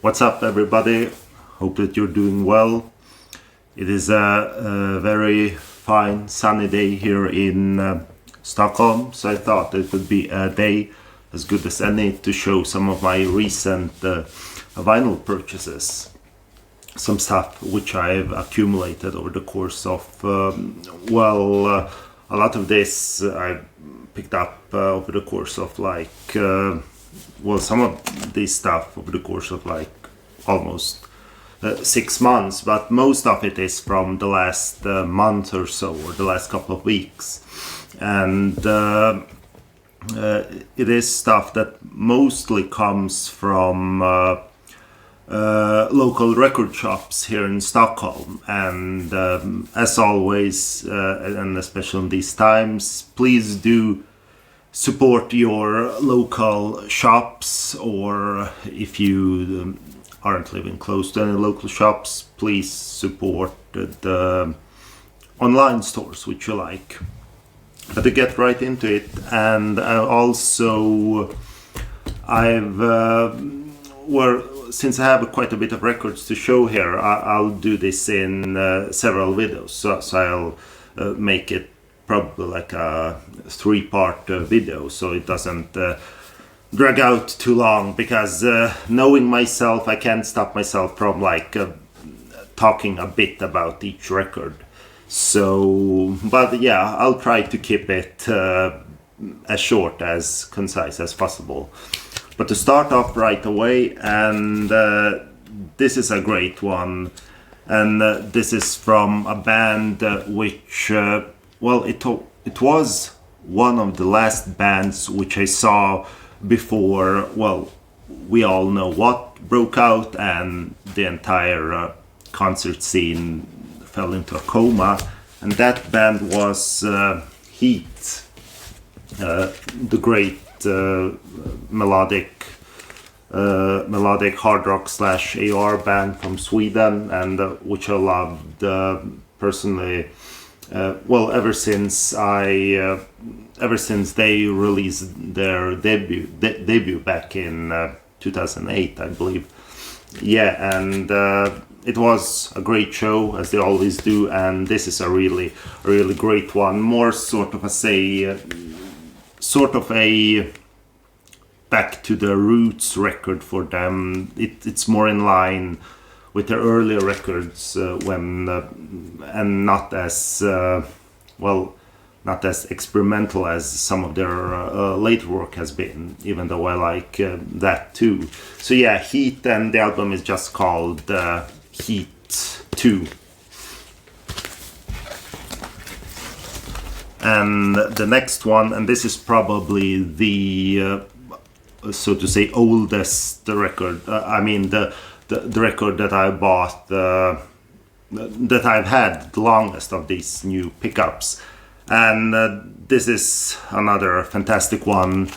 What's up, everybody? Hope that you're doing well. It is a very fine sunny day here in Stockholm, so I thought it would be a day as good as any to show some of my recent vinyl purchases. Some stuff which I've accumulated over the course of, a lot of this I picked up over the course of some of this stuff over the course of almost 6 months, but most of it is from the last month or so, or the last couple of weeks. And it is stuff that mostly comes from local record shops here in Stockholm. And as always, and especially in these times, please do support your local shops, or if you aren't living close to any local shops, please support the online stores which you like. But to get right into it, and since I have quite a bit of records to show here, I'll do this in several videos, so I'll make it probably like a 3-part video, so it doesn't drag out too long, because knowing myself, I can't stop myself from talking a bit about each record. So, but yeah, I'll try to keep it as short, as concise as possible. But to start off right away, and this is a great one, and this is from a band which it was one of the last bands which I saw before, we all know what broke out and the entire concert scene fell into a coma. And that band was Heat, the great melodic hard rock / AR band from Sweden, and which I loved personally. Ever since they released their debut back in 2008, I believe. Yeah, and it was a great show, as they always do, and this is a really great one. More sort of a back to the roots record for them. It's more in line with their earlier records, and not as experimental as some of their later work has been, even though I like that too. So yeah, Heat, and the album is just called Heat 2. And the next one, and this is probably the so to say oldest record, the record that I bought, that I've had the longest of these new pickups. And this is another fantastic one,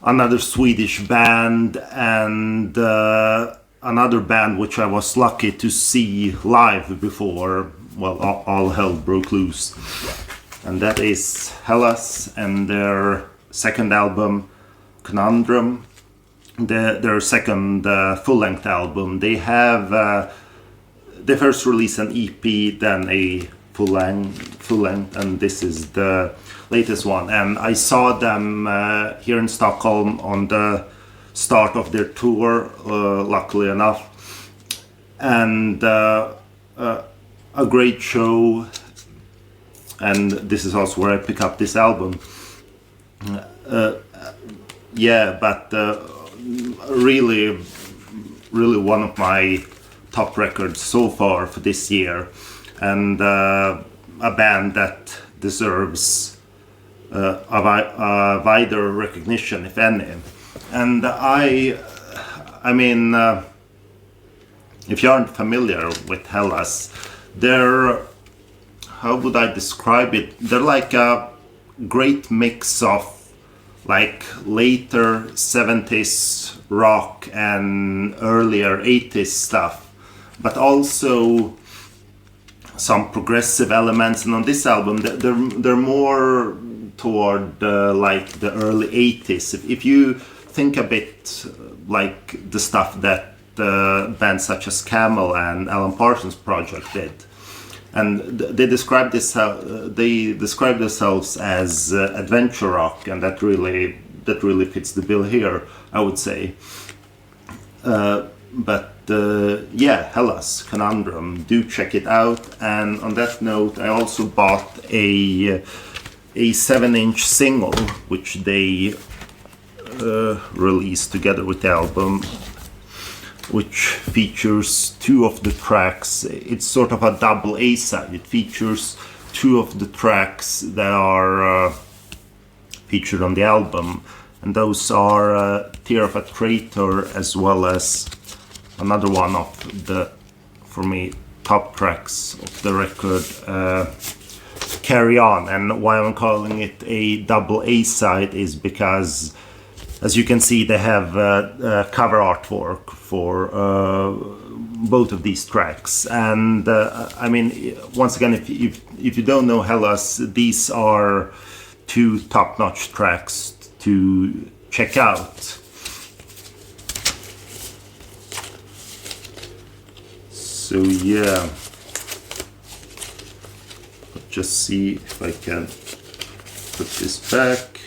another Swedish band, and another band which I was lucky to see live before, all hell broke loose. And that is Hellus and their second album, Conundrum. Their second full-length album. They have they first released an EP, then a full length, and this is the latest one. And I saw them here in Stockholm on the start of their tour, luckily enough, and a great show. And this is also where I pick up this album. Really one of my top records so far for this year, and a band that deserves a wider recognition, if any. And if you aren't familiar with Hellus, how would I describe it? They're like a great mix of later 70s rock and earlier 80s stuff, but also some progressive elements. And on this album, they're more toward the early 80s. If you think a bit like the stuff that bands such as Camel and Alan Parsons Project did. And they describe themselves as adventure rock, and that really fits the bill here, I would say. But yeah, Hellus, Conundrum, do check it out. And on that note, I also bought a 7-inch single, which they released together with the album, which features 2 of the tracks. It's sort of a double A-side. It features 2 of the tracks that are featured on the album, and those are Tear of a Traitor, as well as another one of the, for me, top tracks of the record, Carry On. And why I'm calling it a double A-side is because, as you can see, they have cover artwork for both of these tracks. And I mean, once again, if you don't know Hellus, these are 2 top-notch tracks to check out. So yeah, let's just see if I can put this back.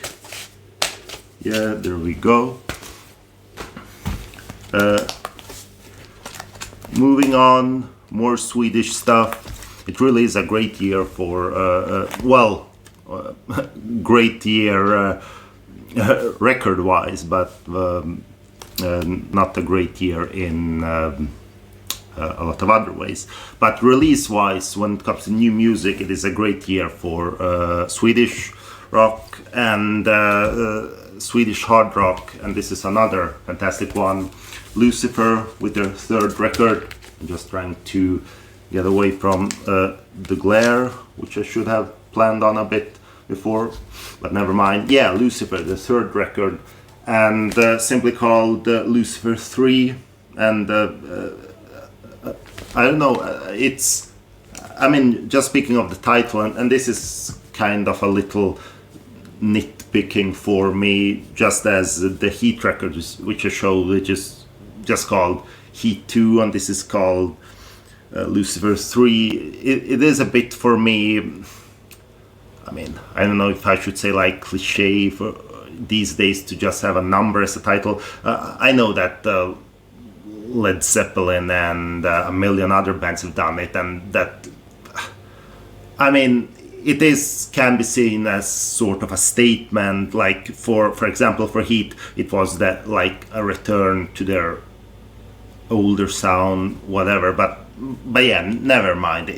Yeah, there we go. Moving on, more Swedish stuff. It really is a great year for, great year record-wise, but not a great year in a lot of other ways. But release-wise, when it comes to new music, it is a great year for Swedish rock and Swedish hard rock, and this is another fantastic one. Lucifer with their 3rd record. I'm just trying to get away from the glare, which I should have planned on a bit before, but never mind. Yeah, Lucifer, the 3rd record, and simply called Lucifer 3. And I don't know, it's, I mean, just speaking of the title, and this is kind of a little nitpicking for me, just as the Heat record, which I showed, which is just called Heat 2, and this is called Lucifer 3. It is a bit, for me, I mean, I don't know if I should say like cliche for these days to just have a number as a title. I know that Led Zeppelin and a million other bands have done it, and that, I mean, it can be seen as sort of a statement. Like for example, for Heat, it was that like a return to their older sound, whatever. But yeah, never mind.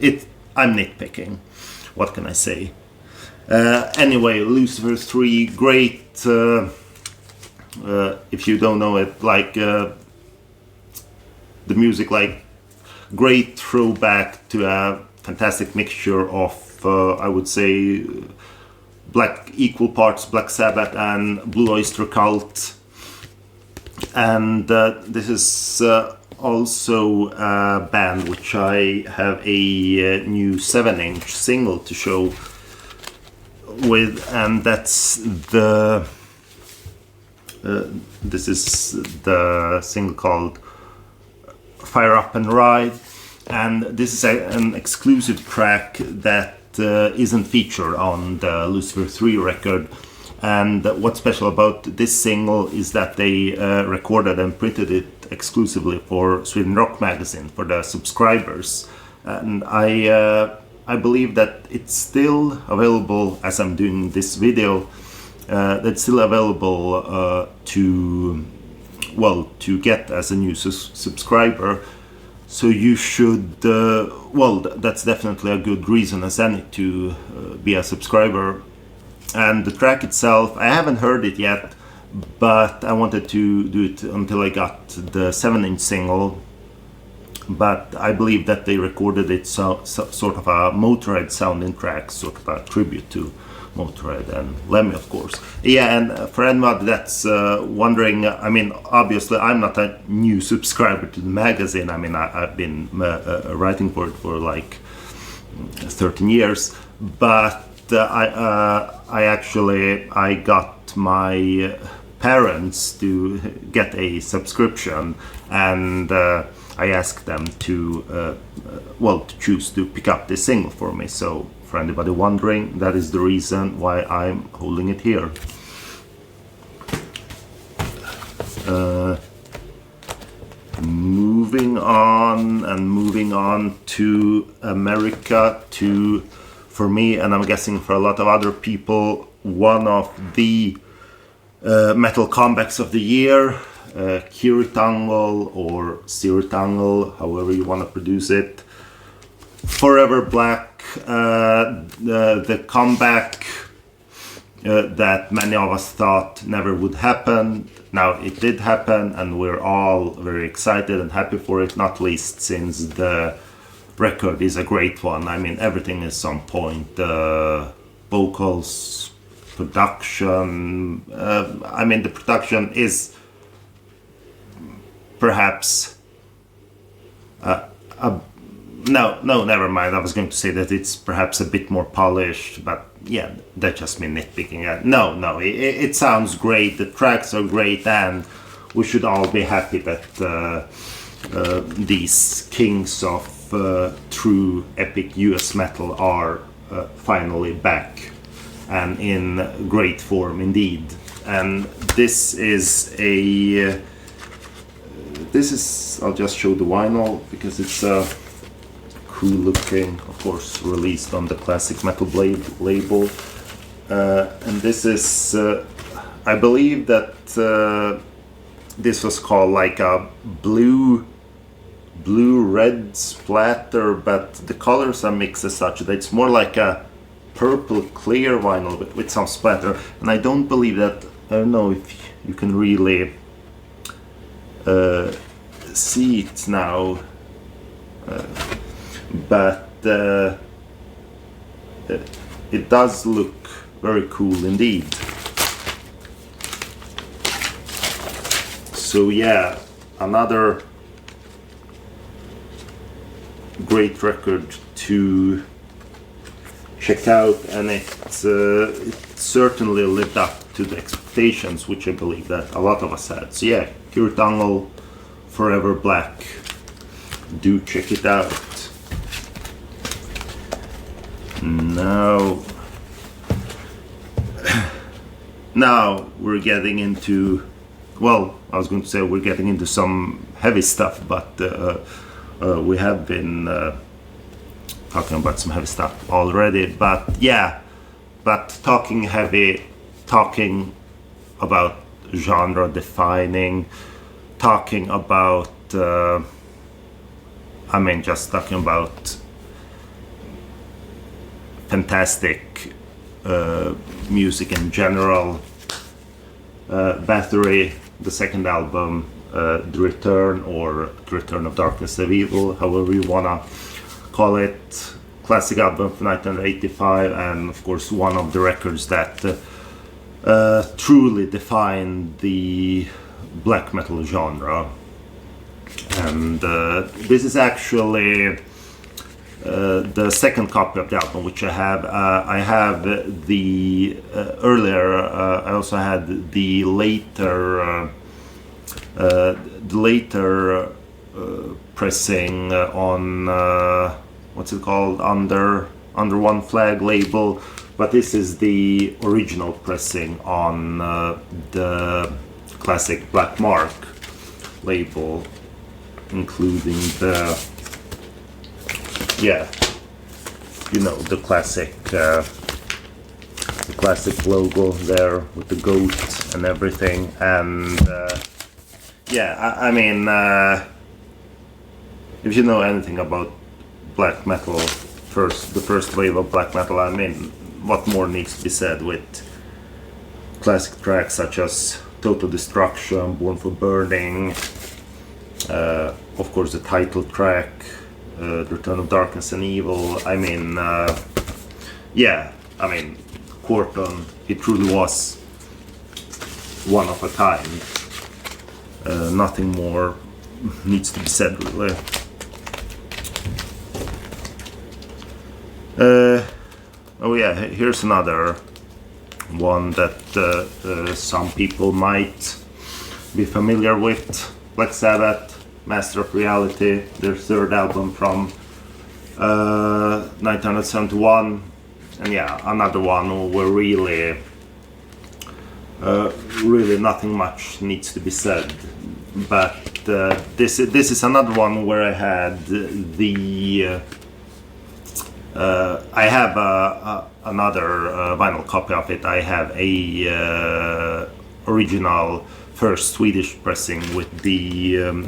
I'm nitpicking. What can I say? Anyway, Lucifer 3, great. If you don't know it, like the music, like great throwback to a fantastic mixture of, I would say, equal parts Black Sabbath and Blue Oyster Cult. And this is also a band which I have a new 7-inch single to show with, and that's the this is the single called Fire Up and Ride, and this is an exclusive track that isn't featured on the Lucifer 3 record. And what's special about this single is that they recorded and printed it exclusively for Sweden Rock Magazine, for the subscribers. And I believe that it's still available as I'm doing this video. That's still available to get as a new subscriber. So you should, that's definitely a good reason as any to be a subscriber. And the track itself, I haven't heard it yet, but I wanted to do it until I got the 7-inch single. But I believe that they recorded it sort of a Motorhead sounding track, sort of a tribute to Motorhead and Lemmy, of course. Yeah, and for anyone that's wondering, I mean, obviously I'm not a new subscriber to the magazine. I mean, I've been writing for it for like 13 years, but I got my parents to get a subscription, and I asked them to to choose to pick up this single for me. So for anybody wondering, that is the reason why I'm holding it here. Moving on to America, for me, and I'm guessing for a lot of other people, one of the metal comebacks of the year, Kiritangle or Siritangle, however you want to produce it. Forever Black, the comeback that many of us thought never would happen. Now it did happen, and we're all very excited and happy for it, not least since the record is a great one. I mean, everything is on point. Vocals, production. I mean, the production is perhaps no, never mind. I was going to say that it's perhaps a bit more polished, but yeah, that's just me nitpicking. No, it sounds great. The tracks are great, and we should all be happy that these kings of true epic US metal are finally back and in great form indeed. And this is I'll just show the vinyl because it's cool looking, of course released on the Classic Metal Blade label, and this is I believe that this was called like a blue red splatter, but the colors are mixed as such that it's more like a purple clear vinyl with some splatter. And I don't believe that, I don't know if you can really see it now, but it does look very cool indeed. So yeah, another great record to check out, and it certainly lived up to the expectations, which I believe that a lot of us had. So yeah, Kiritangle, Forever Black, do check it out. Now we're getting into, well, I was going to say we're getting into some heavy stuff, but we have been talking about some heavy stuff already. But yeah, talking heavy, talking about genre defining, talking about just talking about fantastic music in general. Battery, the second album, The Return, or The Return of Darkness of Evil, however you wanna call it. Classic album from 1985, and of course one of the records that truly defined the black metal genre. And this is actually the second copy of the album, which I have. I have the earlier. I also had the later pressing on what's it called, under One Flag label. But this is the original pressing on the Classic Black Mark label, including the the classic logo there with the goat and everything. And if you know anything about black metal, the first wave of black metal, what more needs to be said with classic tracks such as Total Destruction, Born for Burning, of course the title track, The Return of Darkness and Evil. Quarton, he truly was one of a kind. Nothing more needs to be said, really. Here's another one that some people might be familiar with. Black Sabbath, Master of Reality, their third album from 1971, and yeah, another one where really nothing much needs to be said. But this is another one where I had the I have another vinyl copy of it. I have a original first Swedish pressing with the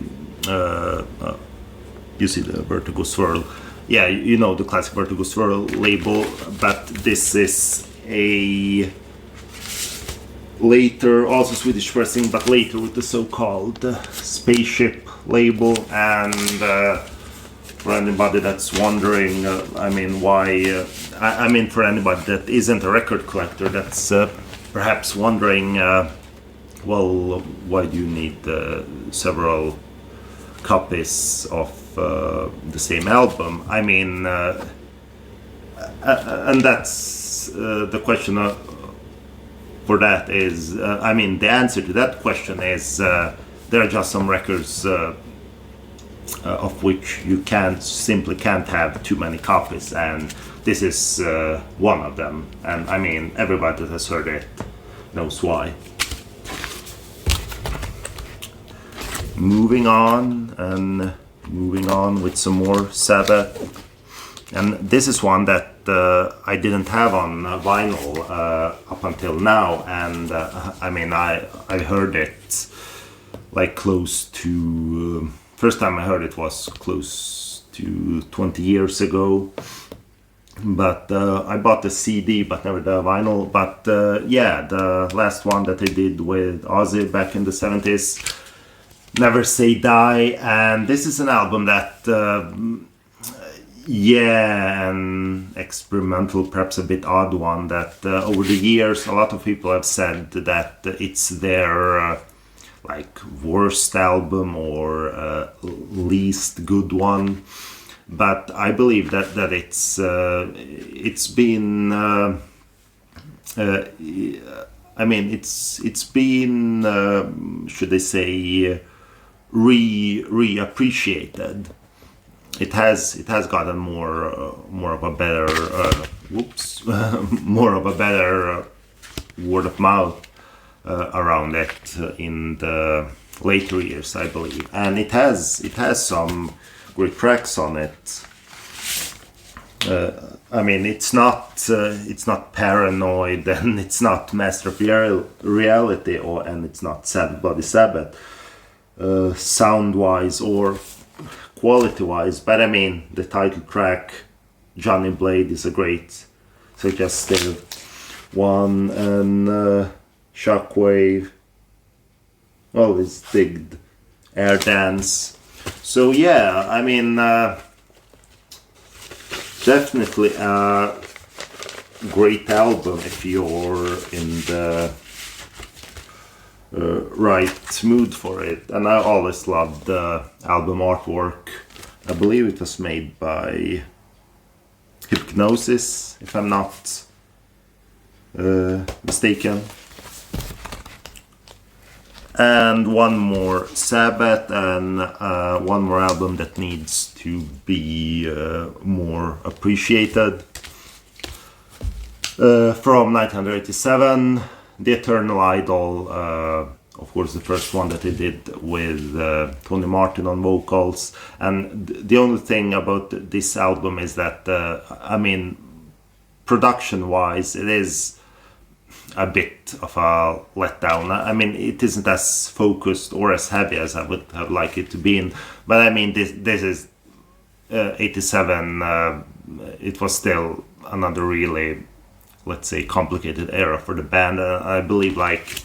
you see the Vertigo Swirl. Yeah, you know the classic Vertigo Swirl label, but this is a later, also Swedish pressing, but later with the so-called spaceship label. And for anybody that's wondering, I mean, why? I mean, for anybody that isn't a record collector, that's perhaps wondering, well, why do you need several copies of the same album? I mean, and that's the question for that is, I mean, the answer to that question is there are just some records of which you simply can't have too many copies, and this is one of them. And I mean, everybody that has heard it knows why. Moving on with some more Sabbath, and this is one that I didn't have on vinyl up until now, and I mean, I heard it like close to first time I heard it was close to 20 years ago, but I bought the CD but never the vinyl. But yeah, the last one that I did with Ozzy back in the 70s, Never Say Die, and this is an album that yeah, an experimental, perhaps a bit odd one that over the years a lot of people have said that it's their like worst album or least good one. But I believe that it's been I mean, it's been should I say reappreciated. It has gotten more of a better more of a better word of mouth around it in the later years, I believe, and it has some great tracks on it. I mean, it's not Paranoid, and it's not Master of Reality, and it's not Sabbath Bloody Sabbath, sound wise or quality wise. But I mean, the title track, Johnny Blade, is a great suggestive one, and Shockwave, always digged Air Dance. So yeah, I mean, definitely a great album if you're in the right mood for it. And I always loved the album artwork. I believe it was made by Hypnosis, if I'm not mistaken. And one more Sabbath, and one more album that needs to be more appreciated. From 1987, The Eternal Idol, of course the first one that I did with Tony Martin on vocals. And the only thing about this album is that, I mean, production-wise, it is a bit of a letdown. I mean, it isn't as focused or as heavy as I would have liked it to be in. But I mean, this is 87. It was still another really, let's say, complicated era for the band. I believe like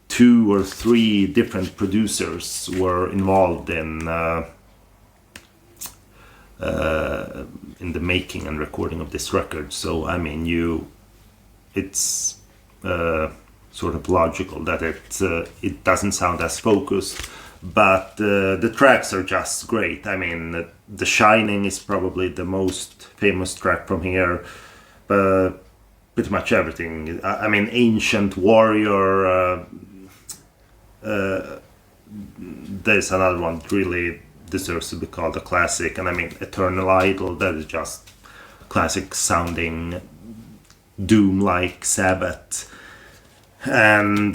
2 or 3 different producers were involved in the making and recording of this record. So I mean, it's sort of logical that it doesn't sound as focused, but the tracks are just great. I mean, The Shining is probably the most famous track from here, but pretty much everything. I mean, Ancient Warrior, there's another one that really deserves to be called a classic, and I mean, Eternal Idol, that is just classic sounding doom-like Sabbath. And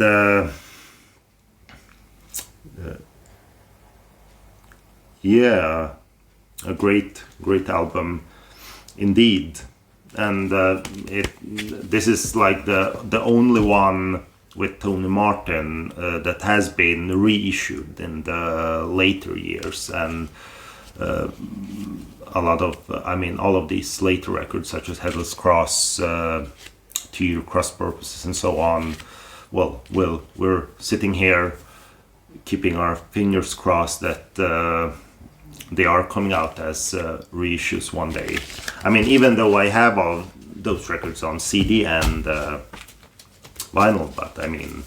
yeah, a great album indeed. And this is like the only one with Tony Martin that has been reissued in the later years, and a lot of, I mean, all of these later records such as Hellus Cross, To Your Cross Purposes and so on, well, we're sitting here keeping our fingers crossed that they are coming out as reissues one day. I mean, even though I have all those records on CD and vinyl, but I mean,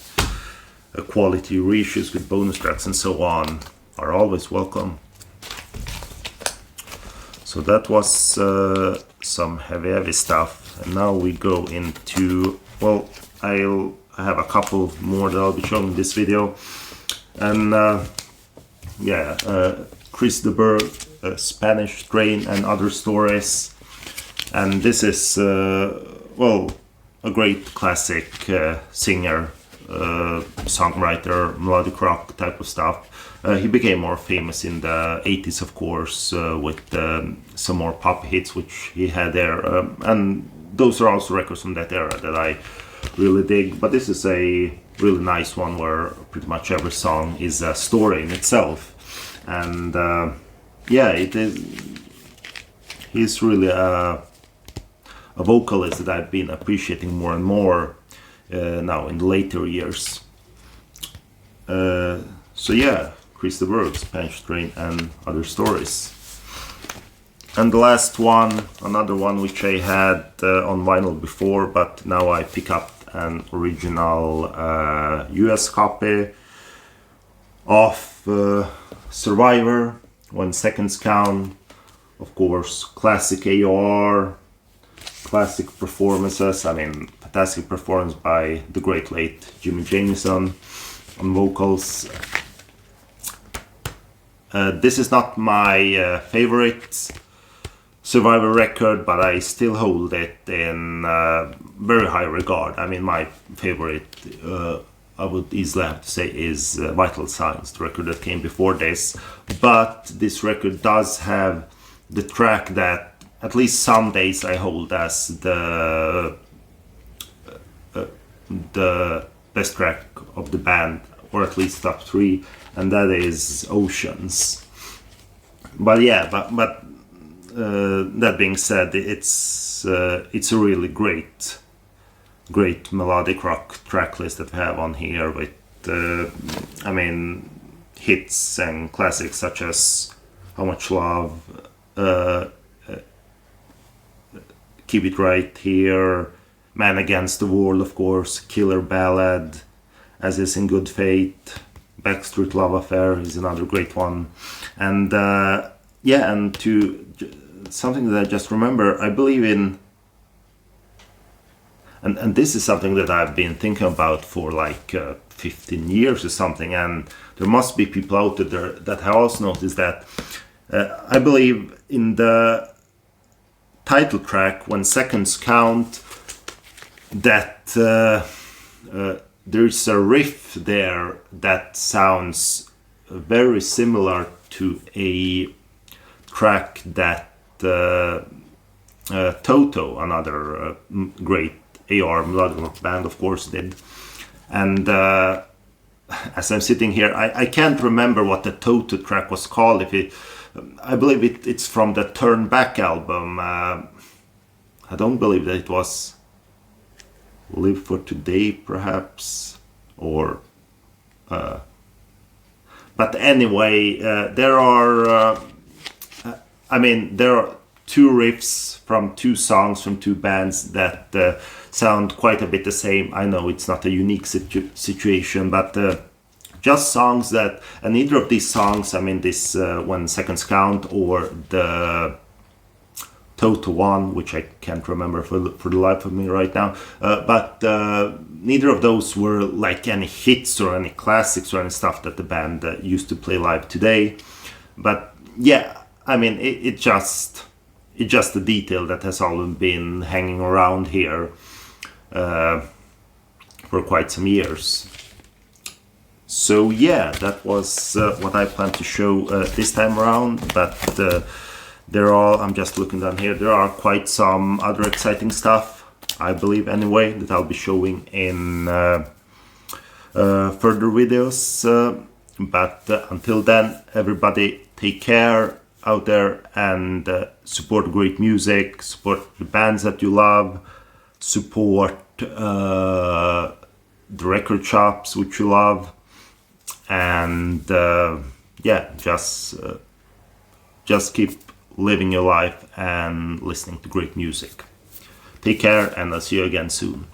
quality reissues with bonus tracks and so on are always welcome. So that was some heavy stuff, and now we go into, well, I have a couple more that I'll be showing in this video, and Chris de Burgh, Spanish Strain and Other Stories, and this is well, a great classic singer, songwriter, melodic rock type of stuff. He became more famous in the 80s, of course, with some more pop hits which he had there, and those are also records from that era that I really dig. But this is a really nice one where pretty much every song is a story in itself, and yeah, it is. He's really a vocalist that I've been appreciating more and more now in the later years. So yeah, Chris de Burgh, Spanish Strain and Other Stories. And the last one, another one which I had on vinyl before, but now I pick up an original US copy of Survivor, When Seconds Count. Of course, classic AOR, classic performances. I mean, fantastic performance by the great late Jimmy Jamison on vocals. This is not my favorite Survivor record, but I still hold it in very high regard. I mean, my favorite, I would easily have to say, is Vital Signs, the record that came before this. But this record does have the track that at least some days I hold as the best track of the band, or at least top 3, and that is Oceans. But yeah, but that being said, it's a really great melodic rock track list that we have on here with I mean, hits and classics such as How Much Love, Keep It Right Here, Man Against the World, of course, Killer Ballad, As Is in Good Faith, Backstreet Love Affair is another great one. And yeah, and to something that I just remember, I believe in, and this is something that I've been thinking about for like 15 years or something, and there must be people out there that have also noticed that I believe in the title track, When Seconds Count, that there's a riff there that sounds very similar to a track that Toto, another great AR melodic rock band, of course, did. And as I'm sitting here, I can't remember what the Toto track was called. I believe it's from the Turn Back album. I don't believe that it was Live for Today, perhaps, or but anyway, there are there are 2 riffs from 2 songs from 2 bands that sound quite a bit the same. I know it's not a unique situation, but just songs that, and either of these songs, I mean this When Seconds Count or the Total One, which I can't remember for the life of me right now. But neither of those were like any hits or any classics or any stuff that the band used to play live today. But yeah, I mean, it's just a detail that has always been hanging around here for quite some years. So yeah, that was what I planned to show this time around. But I'm just looking down here, there are quite some other exciting stuff, I believe anyway, that I'll be showing in further videos. But until then, everybody take care out there and support great music, support the bands that you love, support the record shops which you love, and yeah, just keep living your life and listening to great music. Take care, and I'll see you again soon.